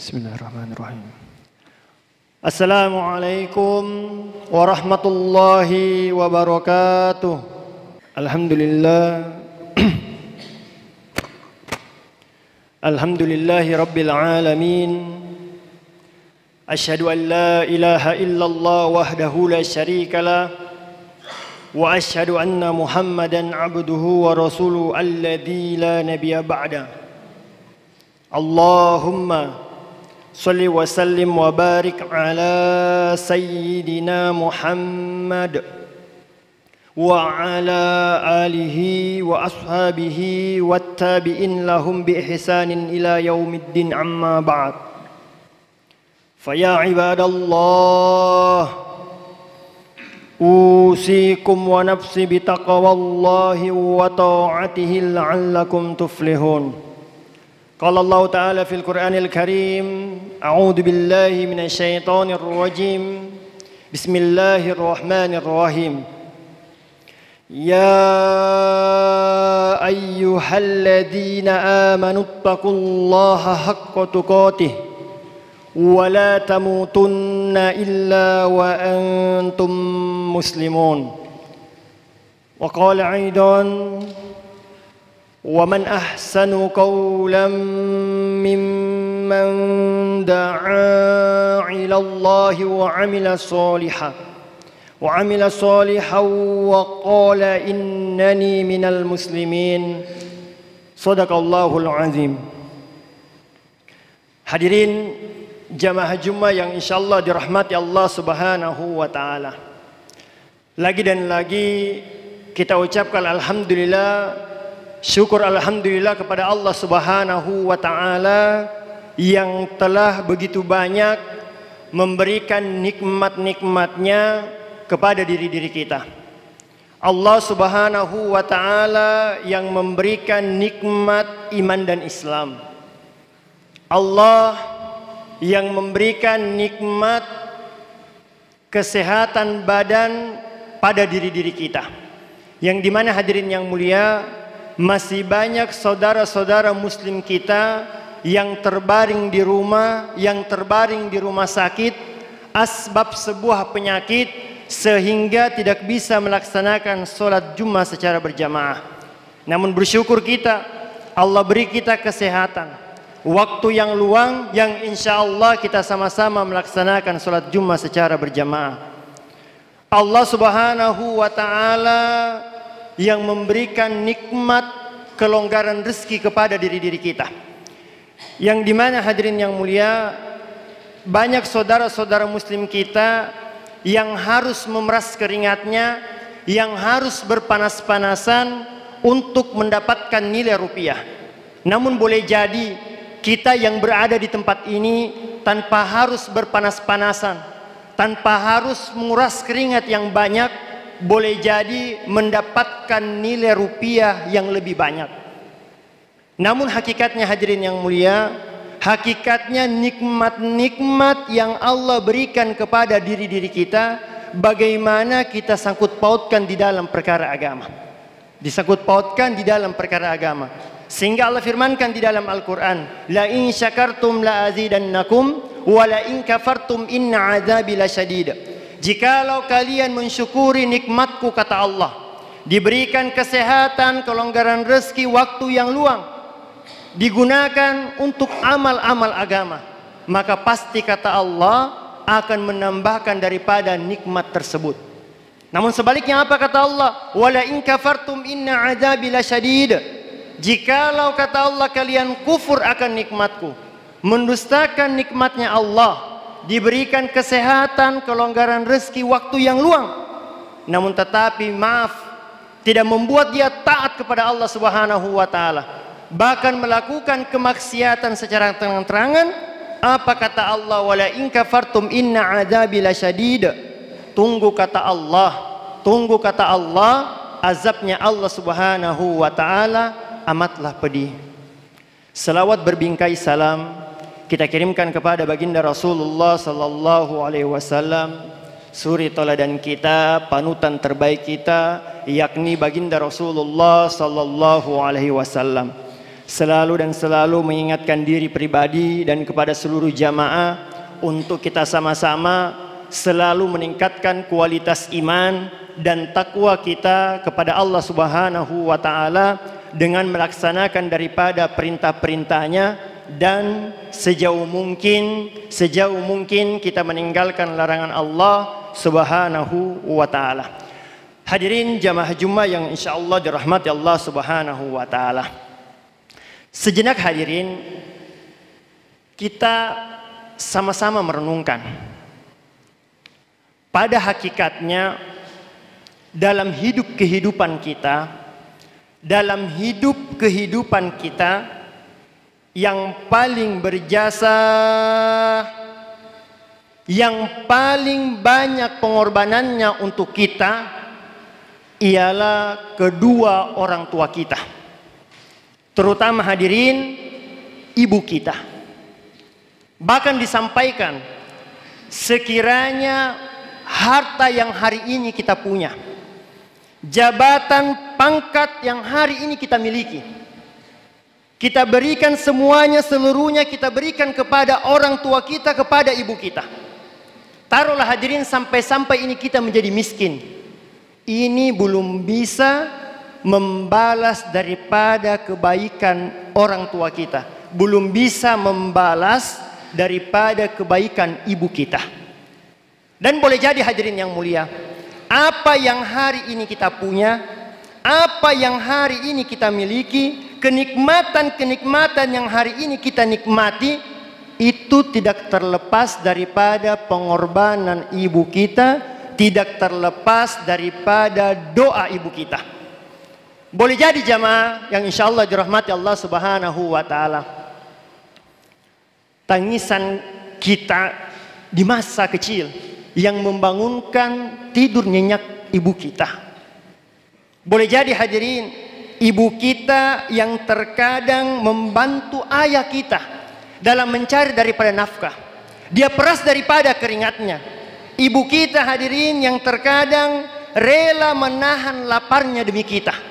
Bismillahirrahmanirrahim. Assalamualaikum warahmatullahi wabarakatuh. Alhamdulillah. Alhamdulillahi rabbil alamin. Asyhadu an la ilaha illallah wahdahu la syarikalah. Wa asyhadu anna Muhammadan abduhu wa rasuluhu alladzi la nabiyya ba'da. Allahumma salli wa sallim wa barik ala sayyidina Muhammad wa ala alihi wa ashabihi wattabi'in lahum bi ihsanin ila yaumiddin amma ba'd. Faya ibadallah, usikum wa nafsi bitaqwallahi wa ta'atihi la'allakum tuflihun. Qala Allah Ta'ala fil Qur'anil Karim, a'udzu billahi minasy syaithanir rajim. Bismillahirrahmanirrahim. Ya ayyuhalladzina amanu taqullaha haqqa tuqatih wa la tamutunna illa wa antum muslimun. Wa qala aidan, وَمَنْ أَحْسَنُ قَوْلًا مِّمَّنْ دَعَا إِلَى اللَّهِ وَعَمِلَ صَالِحًا وَقَالَ إِنَّنِي مِنَ الْمُسْلِمِينَ. Shadaqallahul azim. Hadirin jamaah Jumat yang insyaallah dirahmati Allah Subhanahu wa taala. Lagi dan lagi kita ucapkan alhamdulillah, syukur alhamdulillah kepada Allah Subhanahu wa taala yang telah begitu banyak memberikan nikmat-nikmatnya kepada diri-diri kita. Allah Subhanahu wa taala yang memberikan nikmat iman dan Islam. Allah yang memberikan nikmat kesehatan badan pada diri-diri kita. Yang dimana hadirin yang mulia, masih banyak saudara-saudara muslim kita yang terbaring di rumah, yang terbaring di rumah sakit asbab sebuah penyakit sehingga tidak bisa melaksanakan sholat Jumat secara berjamaah. Namun bersyukur kita, Allah beri kita kesehatan, waktu yang luang yang insya Allah kita sama-sama melaksanakan sholat Jumat secara berjamaah. Allah Subhanahu wa ta'ala yang memberikan nikmat kelonggaran rezeki kepada diri-diri kita. Yang dimana hadirin yang mulia, banyak saudara-saudara muslim kita yang harus memeras keringatnya, yang harus berpanas-panasan untuk mendapatkan nilai rupiah. Namun boleh jadi kita yang berada di tempat ini tanpa harus berpanas-panasan, tanpa harus menguras keringat yang banyak, boleh jadi mendapatkan nilai rupiah yang lebih banyak. Namun hakikatnya hadirin yang mulia, hakikatnya nikmat-nikmat yang Allah berikan kepada diri-diri kita, bagaimana kita sangkut pautkan di dalam perkara agama. Disangkut pautkan di dalam perkara agama. Sehingga Allah firmankan di dalam Al-Quran, la in syakartum la azidannakum wa la in kafartum inna azabi lasyadid. Jikalau kalian mensyukuri nikmatku, kata Allah, diberikan kesehatan, kelonggaran rezeki, waktu yang luang, digunakan untuk amal-amal agama, maka pasti, kata Allah, akan menambahkan daripada nikmat tersebut. Namun sebaliknya apa kata Allah? Wala in kafartum inna adzabi lasyadid. Jikalau, kata Allah, kalian kufur akan nikmatku, mendustakan nikmatnya Allah, diberikan kesehatan, kelonggaran rezeki, waktu yang luang, namun tetapi maaf, tidak membuat dia taat kepada Allah Subhanahu wa taala, bahkan melakukan kemaksiatan secara terang-terangan, apa kata Allah? Wala in kafartum inna adzabi lasyadid. Tunggu kata Allah, azabnya Allah Subhanahu wa taala amatlah pedih. Selawat berbingkai salam kita kirimkan kepada baginda Rasulullah sallallahu alaihi wasallam, suri teladan kita, panutan terbaik kita, yakni baginda Rasulullah sallallahu alaihi wasallam. selalu dan selalu mengingatkan diri pribadi dan kepada seluruh jamaah untuk kita sama-sama selalu meningkatkan kualitas iman dan takwa kita kepada Allah Subhanahu wa taala dengan melaksanakan daripada perintah-perintahnya dan sejauh mungkin kita meninggalkan larangan Allah Subhanahu wa taala. Hadirin jamaah Jumat yang insyaallah dirahmati Allah Subhanahu wa taala. Sejenak hadirin, kita sama-sama merenungkan. Pada hakikatnya dalam kehidupan kita, yang paling berjasa, yang paling banyak pengorbanannya untuk kita ialah kedua orang tua kita. Terutama hadirin, ibu kita. Bahkan disampaikan, sekiranya harta yang hari ini kita punya, jabatan, pangkat yang hari ini kita miliki, kita berikan semuanya, seluruhnya kita berikan kepada orang tua kita, kepada ibu kita. Taruhlah hadirin sampai-sampai ini kita menjadi miskin. Ini belum bisa membalas daripada kebaikan orang tua kita, belum bisa membalas daripada kebaikan ibu kita. Dan boleh jadi hadirin yang mulia, apa yang hari ini kita punya, apa yang hari ini kita miliki, kenikmatan-kenikmatan yang hari ini kita nikmati, itu tidak terlepas daripada pengorbanan ibu kita, tidak terlepas daripada doa ibu kita. Boleh jadi jamaah yang insya Allah dirahmati Allah Subhanahu wa ta'ala, tangisan kita di masa kecil yang membangunkan tidur nyenyak ibu kita. Boleh jadi hadirin, ibu kita yang terkadang membantu ayah kita dalam mencari daripada nafkah, dia peras daripada keringatnya. Ibu kita hadirin yang terkadang rela menahan laparnya demi kita.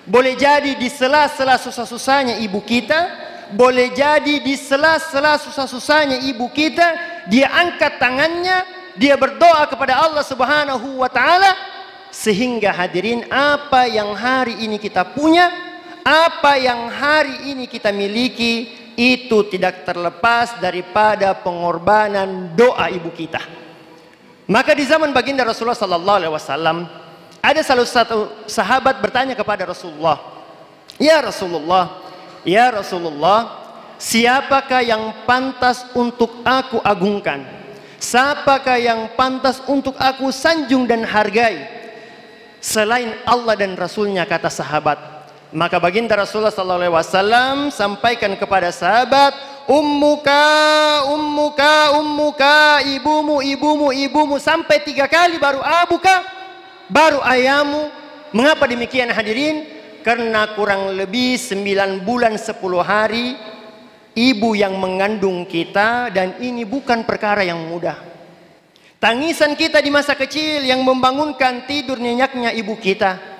Boleh jadi di sela-sela susah-susahnya ibu kita, boleh jadi di sela-sela susah-susahnya ibu kita, dia angkat tangannya, dia berdoa kepada Allah Subhanahu wa ta'ala, sehingga hadirin apa yang hari ini kita punya, apa yang hari ini kita miliki, itu tidak terlepas daripada pengorbanan doa ibu kita. Maka di zaman baginda Rasulullah sallallahu alaihi wasallam, ada salah satu sahabat bertanya kepada Rasulullah, ya Rasulullah, siapakah yang pantas untuk aku agungkan? Siapakah yang pantas untuk aku sanjung dan hargai selain Allah dan Rasulnya, kata sahabat. Maka baginda Rasulullah SAW sampaikan kepada sahabat, ummuka, ibumu, sampai 3 kali baru abuka, baru ayahmu. Mengapa demikian hadirin? Karena kurang lebih 9 bulan 10 hari ibu yang mengandung kita, dan ini bukan perkara yang mudah. Tangisan kita di masa kecil yang membangunkan tidur nyenyaknya ibu kita.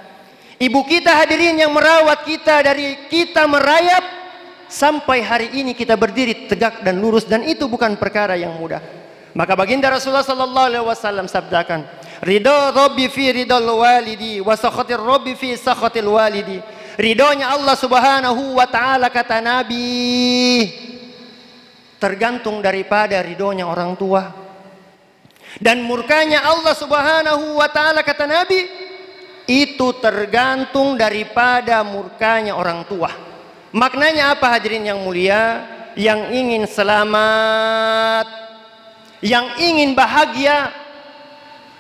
Ibu kita hadirin yang merawat kita dari kita merayap sampai hari ini kita berdiri tegak dan lurus, dan itu bukan perkara yang mudah. Maka baginda Rasulullah sallallahu alaihi wasallam sabdakan, ridha Rabbi fi ridal walidi wa sakhatir Rabbi fi sakhatil walidi. Ridhonya Allah Subhanahu wa ta'ala, kata Nabi, tergantung daripada ridhonya orang tua. Dan murkanya Allah Subhanahu wa ta'ala, kata Nabi, itu tergantung daripada murkanya orang tua. Maknanya apa hadirin yang mulia? Yang ingin selamat, yang ingin bahagia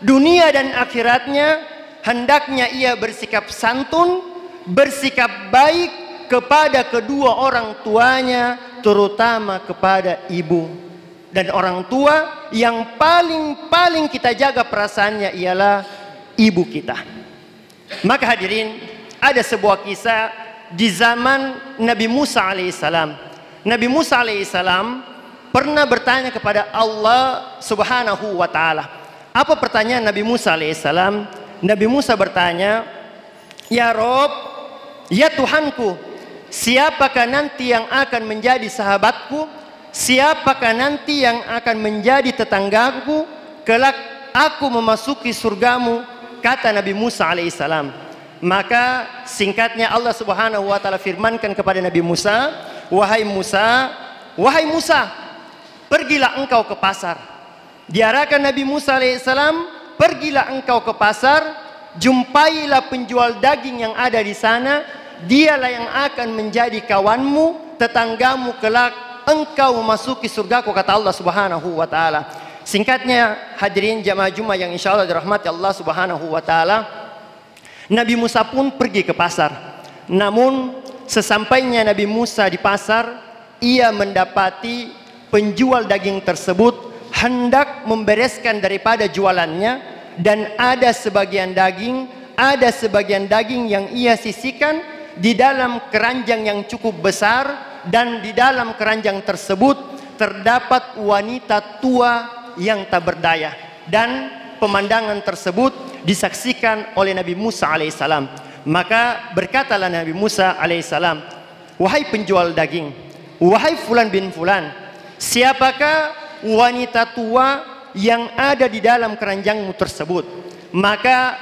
dunia dan akhiratnya, hendaknya ia bersikap santun, bersikap baik kepada kedua orang tuanya, terutama kepada ibu. Dan orang tua yang paling kita jaga perasaannya ialah ibu kita. Maka hadirin, ada sebuah kisah di zaman Nabi Musa alaihissalam. Nabi Musa alaihissalam pernah bertanya kepada Allah Subhanahu wa ta'ala. Apa pertanyaan Nabi Musa alaihissalam? Nabi Musa bertanya, ya Rob, ya Tuhanku, siapakah nanti yang akan menjadi sahabatku? Siapakah nanti yang akan menjadi tetanggaku kelak aku memasuki surgamu? Kata Nabi Musa alaihissalam. Maka singkatnya Allah Subhanahu wa taala firmankan kepada Nabi Musa, wahai Musa, pergilah engkau ke pasar. Diarahkan Nabi Musa alaihissalam, pergilah engkau ke pasar, jumpailah penjual daging yang ada di sana, dialah yang akan menjadi kawanmu, tetanggamu kelak engkau memasuki surgaku, kata Allah Subhanahu wa taala. Singkatnya hadirin jamaah Jumat yang insyaallah dirahmati Allah Subhanahu wa taala, Nabi Musa pun pergi ke pasar. Namun sesampainya Nabi Musa di pasar, ia mendapati penjual daging tersebut hendak membereskan daripada jualannya, dan ada sebagian daging yang ia sisihkan di dalam keranjang yang cukup besar, dan di dalam keranjang tersebut terdapat wanita tua yang tak berdaya, dan pemandangan tersebut disaksikan oleh Nabi Musa alaihissalam. Maka berkatalah Nabi Musa alaihissalam, wahai penjual daging, wahai fulan bin fulan, siapakah wanita tua yang ada di dalam keranjangmu tersebut? Maka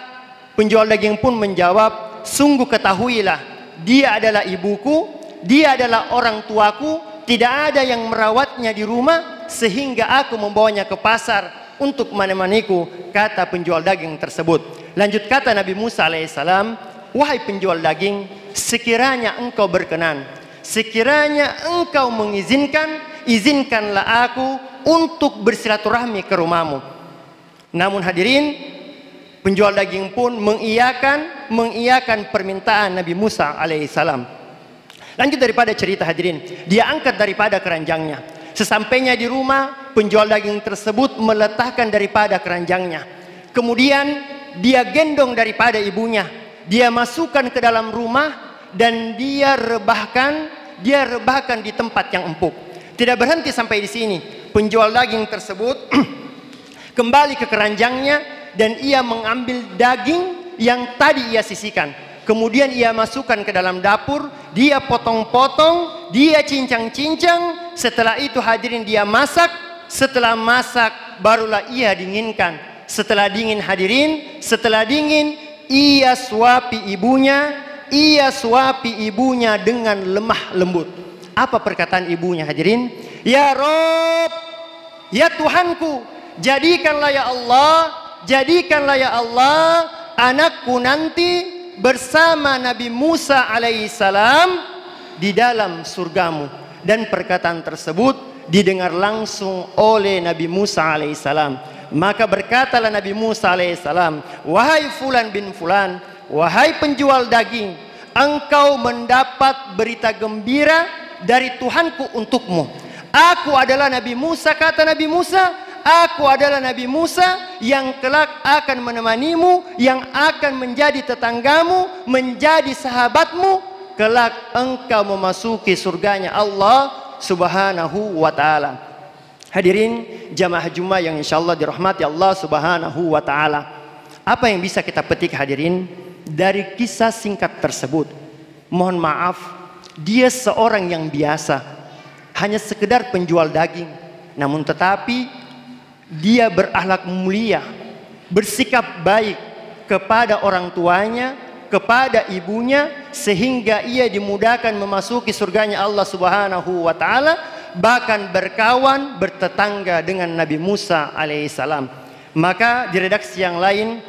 penjual daging pun menjawab, sungguh ketahuilah, dia adalah ibuku, dia adalah orang tuaku, tidak ada yang merawatnya di rumah sehingga aku membawanya ke pasar untuk menemaniku, kata penjual daging tersebut. Lanjut kata Nabi Musa alaihissalam, wahai penjual daging, sekiranya engkau berkenan, sekiranya engkau mengizinkan, izinkanlah aku untuk bersilaturahmi ke rumahmu. Namun hadirin, penjual daging pun mengiyakan permintaan Nabi Musa alaihissalam. Lanjut daripada cerita hadirin, dia angkat daripada keranjangnya. Sesampainya di rumah, penjual daging tersebut meletakkan daripada keranjangnya. Kemudian dia gendong daripada ibunya, dia masukkan ke dalam rumah, dan dia rebahkan di tempat yang empuk. Tidak berhenti sampai di sini, penjual daging tersebut kembali ke keranjangnya, dan ia mengambil daging yang tadi ia sisihkan. Kemudian ia masukkan ke dalam dapur, dia potong-potong, dia cincang-cincang. Setelah itu hadirin dia masak. Setelah masak barulah ia dinginkan. Setelah dingin hadirin, ia suapi ibunya dengan lemah lembut. Apa perkataan ibunya hadirin? Ya Rob, ya Tuhanku, jadikanlah ya Allah anakku nanti bersama Nabi Musa alaihissalam di dalam surgamu. Dan perkataan tersebut didengar langsung oleh Nabi Musa alaihissalam. Maka berkatalah Nabi Musa alaihissalam, wahai fulan bin fulan, wahai penjual daging, engkau mendapat berita gembira dari Tuhanku untukmu. Aku adalah Nabi Musa, kata Nabi Musa, aku adalah Nabi Musa yang kelak akan menemanimu, yang akan menjadi tetanggamu, menjadi sahabatmu, kelak engkau memasuki surganya Allah Subhanahu wa taala. Hadirin jamaah Jumat yang insyaallah dirahmati Allah Subhanahu wa taala. Apa yang bisa kita petik hadirin dari kisah singkat tersebut? Mohon maaf, dia seorang yang biasa, hanya sekedar penjual daging, namun tetapi dia berakhlak mulia, bersikap baik kepada orang tuanya, kepada ibunya, sehingga ia dimudahkan memasuki surganya Allah Subhanahu wa taala, bahkan berkawan, bertetangga dengan Nabi Musa alaihissalam. Maka di redaksi yang lain,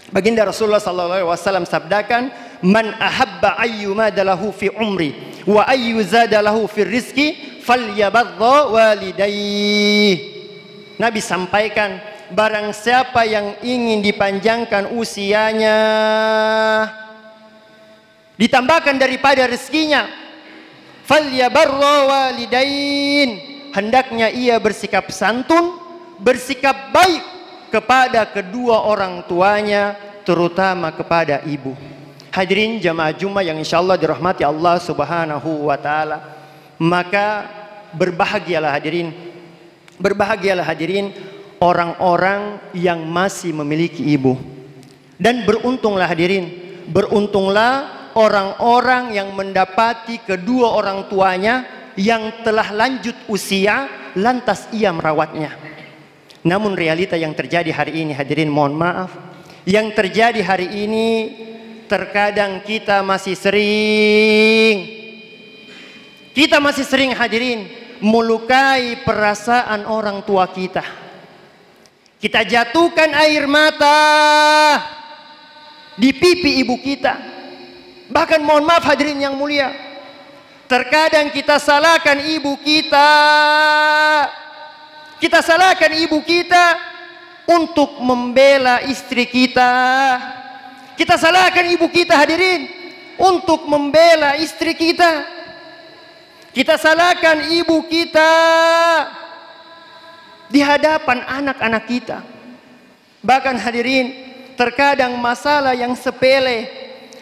baginda Rasulullah sallallahu alaihi wasallam sabdakan, man ahabba ayyumadalahu fi umri wa ayyuzadalahu fi rizki falyabadha walidayhi. Nabi sampaikan, barang siapa yang ingin dipanjangkan usianya, ditambahkan daripada rezekinya, falyabarra walidain, hendaknya ia bersikap santun, bersikap baik kepada kedua orang tuanya, terutama kepada ibu. Hadirin jamaah Jumat yang insyaallah dirahmati Allah Subhanahu wa taala. Maka berbahagialah hadirin orang-orang yang masih memiliki ibu. Dan beruntunglah hadirin, beruntunglah orang-orang yang mendapati kedua orang tuanya yang telah lanjut usia, lantas ia merawatnya. Namun realita yang terjadi hari ini, hadirin mohon maaf, yang terjadi hari ini terkadang kita masih sering hadirin melukai perasaan orang tua kita. Kita jatuhkan air mata di pipi ibu kita. Bahkan mohon maaf hadirin yang mulia, terkadang kita salahkan ibu kita. Kita salahkan ibu kita untuk membela istri kita. Kita salahkan ibu kita hadirin untuk membela istri kita. Kita salahkan ibu kita di hadapan anak-anak kita. Bahkan hadirin, terkadang masalah yang sepele,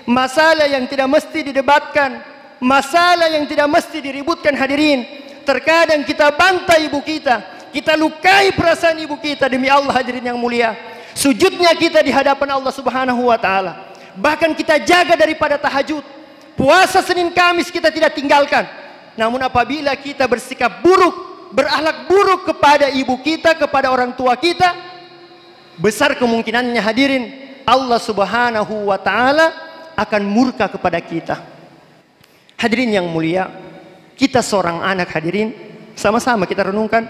masalah yang tidak mesti didebatkan, masalah yang tidak mesti diributkan hadirin, terkadang kita bantai ibu kita, kita lukai perasaan ibu kita. Demi Allah hadirin yang mulia, sujudnya kita di hadapan Allah Subhanahu wa taala. Bahkan kita jaga daripada tahajud, puasa Senin Kamis kita tidak tinggalkan. Namun apabila kita bersikap buruk, berakhlak buruk kepada ibu kita, kepada orang tua kita, besar kemungkinannya hadirin Allah Subhanahu wa taala akan murka kepada kita. Hadirin yang mulia, kita seorang anak hadirin, sama-sama kita renungkan.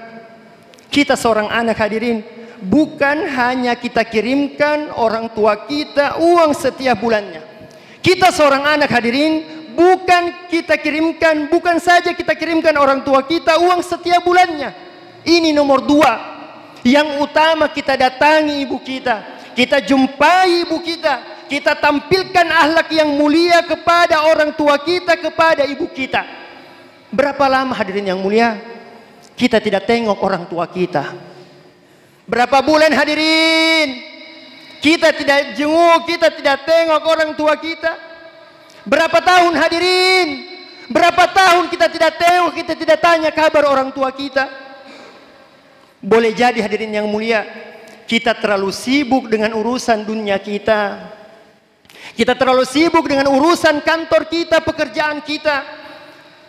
Kita seorang anak hadirin, bukan hanya kita kirimkan orang tua kita uang setiap bulannya. Kita seorang anak hadirin, bukan saja kita kirimkan orang tua kita uang setiap bulannya. Ini nomor 2. Yang utama kita datangi ibu kita, kita jumpai ibu kita, kita tampilkan akhlak yang mulia kepada orang tua kita, kepada ibu kita. Berapa lama hadirin yang mulia kita tidak tengok orang tua kita? Berapa bulan hadirin kita tidak jenguk, kita tidak tengok orang tua kita? Berapa tahun hadirin? Berapa tahun kita tidak tengok, kita tidak tanya kabar orang tua kita? Boleh jadi hadirin yang mulia, kita terlalu sibuk dengan urusan dunia kita. Kita terlalu sibuk dengan urusan kantor kita, pekerjaan kita.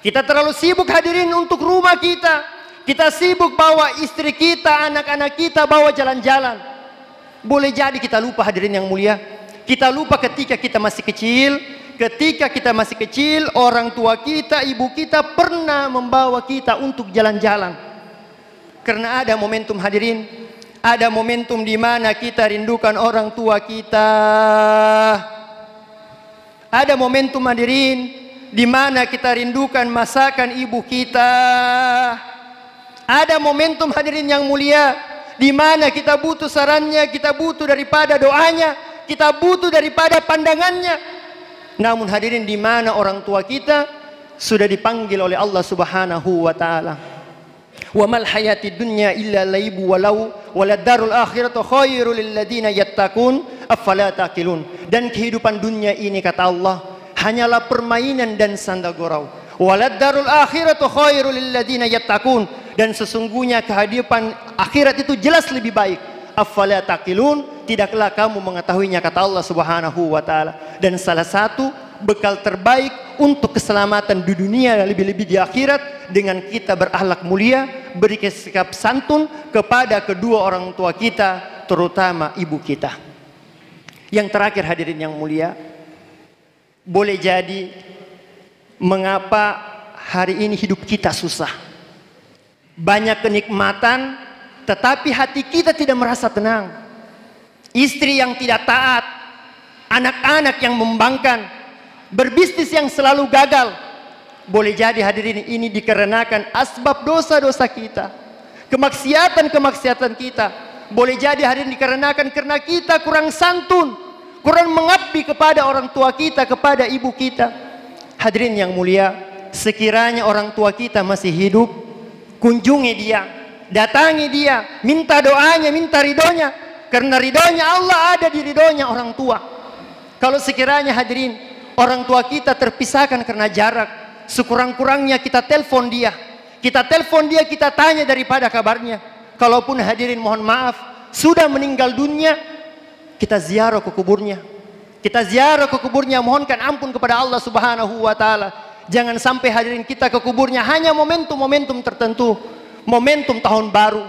Kita terlalu sibuk hadirin untuk rumah kita. Kita sibuk bawa istri kita, anak-anak kita bawa jalan-jalan. Boleh jadi kita lupa hadirin yang mulia. Kita lupa ketika kita masih kecil. Ketika kita masih kecil, orang tua kita, ibu kita pernah membawa kita untuk jalan-jalan. Karena ada momentum hadirin, ada momentum di mana kita rindukan orang tua kita. Ada momentum hadirin di mana kita rindukan masakan ibu kita. Ada momentum hadirin yang mulia di mana kita butuh sarannya, kita butuh daripada doanya, kita butuh daripada pandangannya. Namun hadirin di mana orang tua kita sudah dipanggil oleh Allah Subhanahu wa taala. Wa mal hayatid dunya illa laibu walau waladdarul akhiratu khairul lil ladzina yattaqun afala taqilun. Dan kehidupan dunia ini kata Allah hanyalah permainan dan sanda gurau. Waladdarul akhiratu khairul lil ladzina yattaqun. Dan sesungguhnya kehidupan akhirat itu jelas lebih baik. Afala taqilun, tidaklah kamu mengetahuinya kata Allah Subhanahu wa taala. Dan salah satu bekal terbaik untuk keselamatan di dunia dan lebih-lebih di akhirat dengan kita berakhlak mulia, bersikap santun kepada kedua orang tua kita, terutama ibu kita. Yang terakhir hadirin yang mulia, boleh jadi mengapa hari ini hidup kita susah. Banyak kenikmatan, tetapi hati kita tidak merasa tenang. Istri yang tidak taat, anak-anak yang membangkang, berbisnis yang selalu gagal. Boleh jadi hadirin ini dikarenakan asbab dosa-dosa kita, kemaksiatan-kemaksiatan kita. Boleh jadi hadirin dikarenakan karena kita kurang santun, kurang mengabdi kepada orang tua kita, kepada ibu kita. Hadirin yang mulia, sekiranya orang tua kita masih hidup, kunjungi dia, datangi dia, minta doanya, minta ridhonya. Karena ridhonya Allah ada di ridhonya orang tua. Kalau sekiranya hadirin orang tua kita terpisahkan karena jarak, sekurang-kurangnya kita telepon dia. Kita telepon dia, kita tanya daripada kabarnya. Kalaupun hadirin mohon maaf sudah meninggal dunia, kita ziarah ke kuburnya. Kita ziarah ke kuburnya, mohonkan ampun kepada Allah Subhanahu wa taala. Jangan sampai hadirin kita ke kuburnya hanya momentum-momentum tertentu, momentum tahun baru,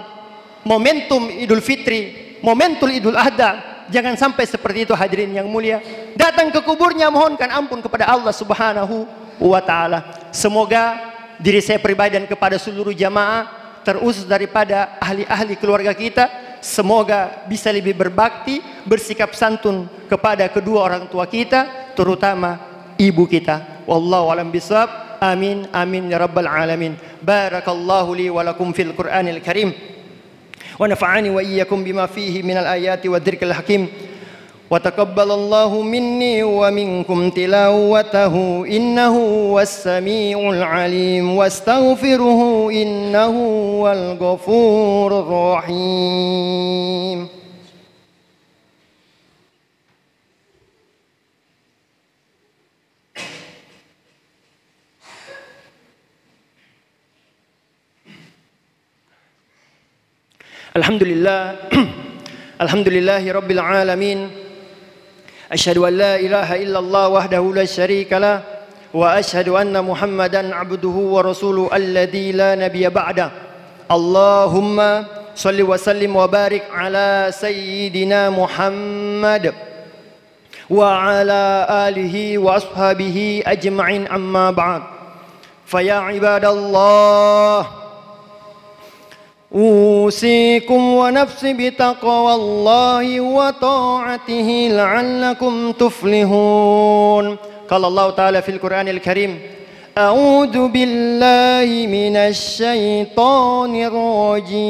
momentum Idul Fitri, momentum Idul Adha. Jangan sampai seperti itu hadirin yang mulia. Datang ke kuburnya, mohonkan ampun kepada Allah Subhanahu wa taala. Semoga diri saya pribadi dan kepada seluruh jamaah, terusus daripada ahli-ahli keluarga kita, semoga bisa lebih berbakti, bersikap santun kepada kedua orang tua kita, terutama ibu kita. Wallahu a'lam bishawab. Amin amin ya rabbal alamin. Barakallahu li wa lakum fil Qur'anil Karim. Wa nafa'ani wa iyyakum bima fihi minal ayati wa dzikral hakim. Wa taqabbalallahu minni wa minkum tilawatahu innahu was-sami'ul 'alim wastaghfiruhu innahu wal ghafurur rahim. Alhamdulillah, alhamdulillahi rabbil alamin. Asyhadu an la ilaha illallah wahdahu la syarika lah wa asyhadu anna Muhammadan abduhu wa rasuluhu alladzi la nabiyya ba'da. Allahumma shalli wa sallim wa barik ala sayyidina Muhammad wa ala alihi wa ashabihi ajma'in, amma ba'd. Fa ya ibadallah, أوصيكم ونفسي بتقوى الله وطاعته لعلكم تفلحون. قال الله تعالى في القرآن الكريم: أعوذ بالله من الشيطان الرجيم.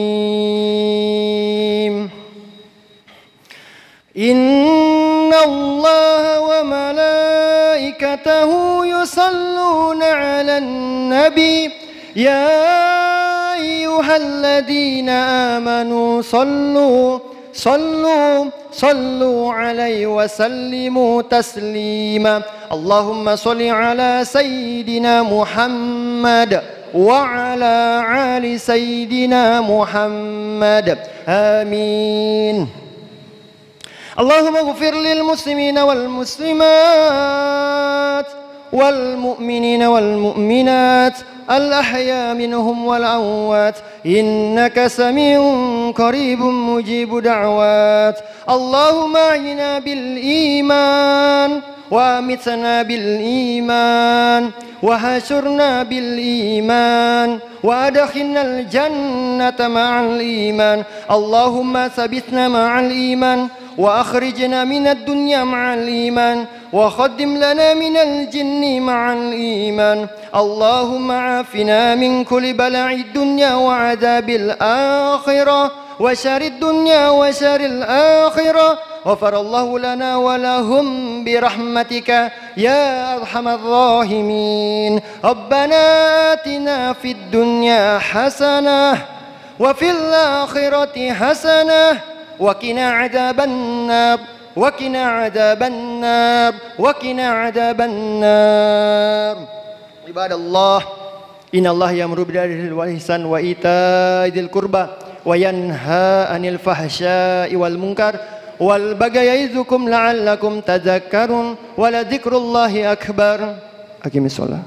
إن الله وملائكته يصلون على النبي يا أيها الذين آمنوا صلوا عليه وسلموا تسليما. اللهم صل على سيدنا محمد وعلى آل سيدنا محمد آمين. اللهم اغفر للمسلمين والمسلمات والمؤمنين والمؤمنات الأحياء منهم والأموات إنك سميع قريب مجيب دعوات. اللهم أحينا بالإيمان وأمتنا بالإيمان وحشرنا بالإيمان وأدخلنا الجنة مع الإيمان. اللهم ثبتنا مع الإيمان وأخرجنا من الدنيا مع الإيمان وخدم لنا من الجن مع الإيمان. اللهم عافنا من كل بلاء الدنيا وعذاب الآخرة وشر الدنيا وشر الآخرة. غفر الله لنا ولهم برحمتك يا أرحم الراحمين. ربنا آتنا في الدنيا حسنة وفي الآخرة حسنة وقنا عذاب النار وقنا عذاب النار وقنا عذاب النار. عباد الله، إن الله يأمر بالعدل والإحسان وإيتاء ذي القربى وينهى عن الفحشاء والمنكر والبغي يعظكم لعلكم تذكرون ولذكر الله أكبر. أقم الصلاة.